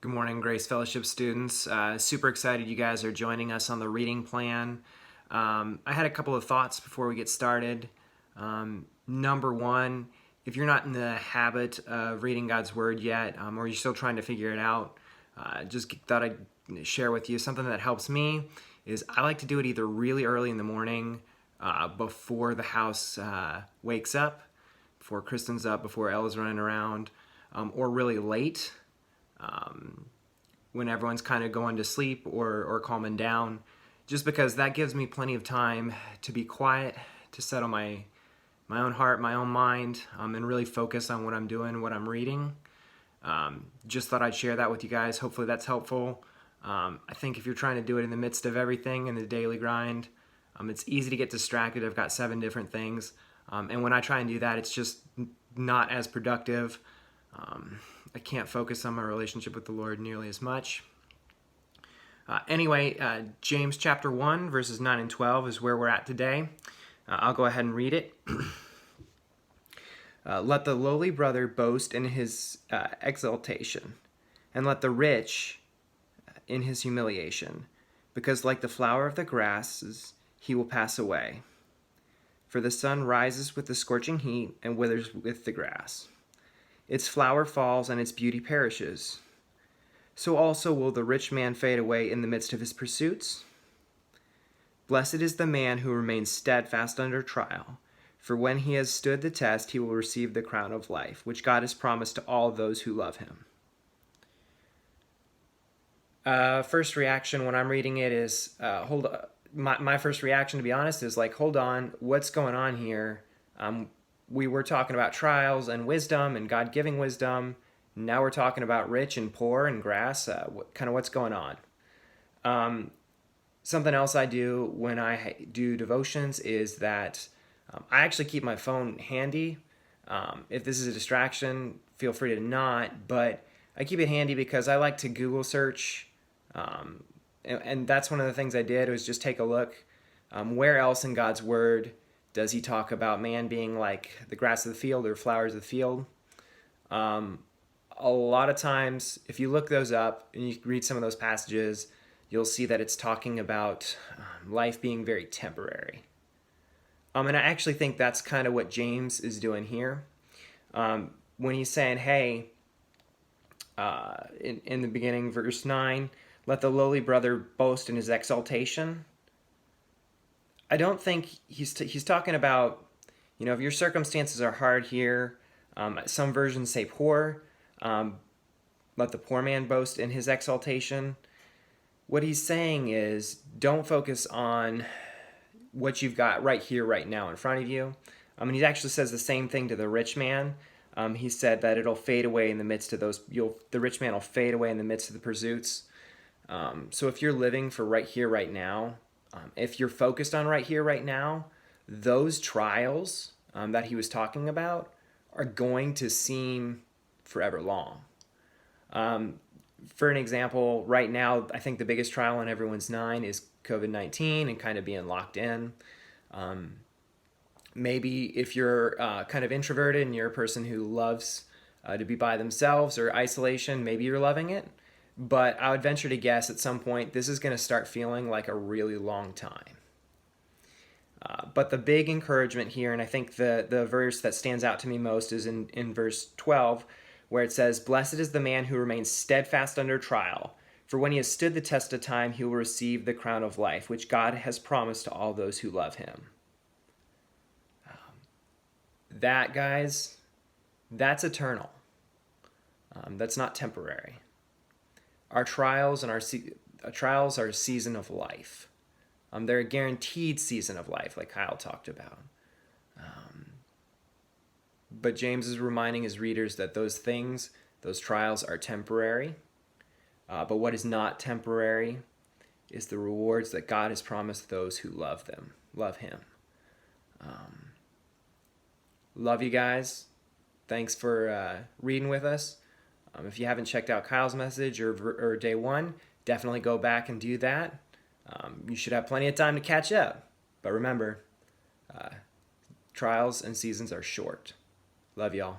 Good morning, Grace Fellowship students. Super excited you guys are joining us on the reading plan. I had a couple of thoughts before we get started. Number one, if you're not in the habit of reading God's Word yet, or you're still trying to figure it out, just thought I'd share with you something that helps me is I like to do it either really early in the morning, before the house wakes up, before Kristen's up, before Ella's running around, or really late, when everyone's kind of going to sleep or calming down, just because that gives me plenty of time to be quiet, to settle my own heart, my own mind, and really focus on what I'm doing, what I'm reading. Just thought I'd share that with you guys. Hopefully that's helpful. I think if you're trying to do it in the midst of everything in the daily grind, it's easy to get distracted. I've got 7 different things. And when I try and do that, it's just not as productive. I can't focus on my relationship with the Lord nearly as much. Anyway, James chapter 1, verses 9 and 12 is where we're at today. I'll go ahead and read it. Let the lowly brother boast in his exaltation, and let the rich in his humiliation, because like the flower of the grasses, he will pass away. For the sun rises with the scorching heat and withers with the grass. Its flower falls and its beauty perishes. So also will the rich man fade away in the midst of his pursuits. Blessed is the man who remains steadfast under trial, for when he has stood the test, he will receive the crown of life, which God has promised to all those who love him. First reaction when I'm reading it is, hold on. My first reaction, to be honest, is like, hold on, what's going on here? We were talking about trials and wisdom and God giving wisdom. Now we're talking about rich and poor and grass. What's going on? Something else I do when I do devotions is that I actually keep my phone handy. If this is a distraction, feel free to not, but I keep it handy because I like to Google search. And that's one of the things I did was just take a look. Where else in God's Word does he talk about man being like the grass of the field or flowers of the field? A lot of times, if you look those up and you read some of those passages, you'll see that it's talking about life being very temporary. And I actually think that's kind of what James is doing here. When he's saying, hey, in the beginning, verse 9, let the lowly brother boast in his exaltation. I don't think he's talking about, if your circumstances are hard here, some versions say poor, let the poor man boast in his exaltation. What he's saying is, don't focus on what you've got right here, right now in front of you. And he actually says the same thing to the rich man. He said that it'll fade away in the midst of those, the rich man will fade away in the midst of the pursuits. So if you're living for right here, right now, if you're focused on right here, right now, those trials that he was talking about are going to seem forever long. For an example, right now, I think the biggest trial on everyone's mind is COVID-19 and kind of being locked in. Maybe if you're kind of introverted and you're a person who loves to be by themselves or isolation, maybe you're loving it. But I would venture to guess at some point this is going to start feeling like a really long time. But the big encouragement here, and I think the verse that stands out to me most is in verse 12, where it says, blessed is the man who remains steadfast under trial, for when he has stood the test of time, he will receive the crown of life, which God has promised to all those who love him. That, guys, that's eternal. That's not temporary. Our trials and our trials are a season of life. They're a guaranteed season of life, like Kyle talked about. But James is reminding his readers that those trials are temporary. But what is not temporary is the rewards that God has promised those who love him. Love you guys. Thanks for reading with us. If you haven't checked out Kyle's message or day 1, definitely go back and do that. You should have plenty of time to catch up. But remember, trials and seasons are short. Love y'all.